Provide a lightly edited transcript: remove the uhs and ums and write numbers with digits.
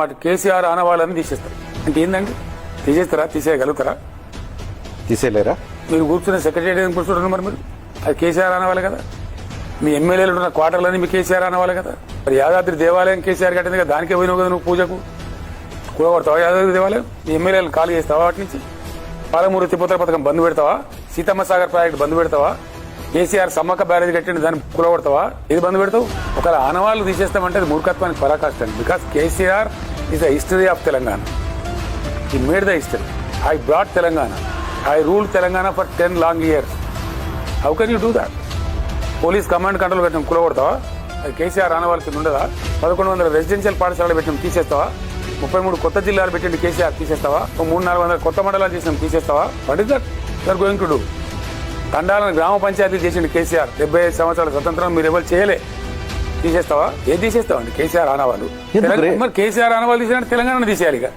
వాటి కేసీఆర్ ఆనవాళ్ళని తీసేస్తారు అంటే ఏందండి? తీసేస్తారా? తీసేయగలుగుతారా? తీసేయలేరా? మీరు కూర్చున్న సెక్రటరీ కూర్చుంటున్నారు మరి మీరు అది కేసీఆర్ ఆనవాలి కదా. మీ ఎమ్మెల్యేలు ఉన్న క్వార్టర్లని మీ కేసీఆర్ ఆనవాలి కదా. మరి యాదాద్రి దేవాలయం కేసీఆర్ కట్టింది కదా, దానికే పోయినావు కదా నువ్వు పూజకు. కూడగొడతావా యాదాద్రి దేవాలయం? మీ ఎమ్మెల్యేలు ఖాళీ చేస్తావా వాటి నుంచి? పాలమూరు తిప్పుతల పథకం బంద్ పెడతావా? సీతమ్మ సాగర్ ప్రాజెక్ట్ బంద్ పెడతావా? కేసీఆర్ సమ్మక్క బ్యారేజ్ కట్టింది దాన్ని కూడగొడతావా? ఇది బంద్ పెడతావు? ఒకవేళ ఆనవాళ్ళు తీసేస్తామంటే అది మూర్ఖత్వానికి పరాకాష్ట. Because KCR is the history of Telangana. He made the history. I brought Telangana. I rule Telangana for 10 long years. How can you do that? Police command control పెట్టిన కూడగొడతావా? అది కేసీఆర్ ఆనవాళ్ళ కింద ఉండదా? 1100 రెసిడెన్షియల్ పాఠశాలలు పెట్టిన తీసేస్తావా? 33 కొత్త జిల్లాలు పెట్టిండి కేసీఆర్ తీసేస్తావా? 300-400 కొత్త మండలాలు చేసిన తీసేస్తావా? What is that you're going to do? తండాలను గ్రామ పంచాయతీలు చేసిండు కేసీఆర్. 75 సంవత్సరాల స్వతంత్రం మీరు ఎవరు చేయలే. తీసేస్తావా? ఏది తీసేస్తావా అండి కేసీఆర్ ఆనవాళ్ళు? మరి కేసీఆర్ ఆనవాళ్ళు తీసినట్టు తెలంగాణ తీసేయాలి ఇక.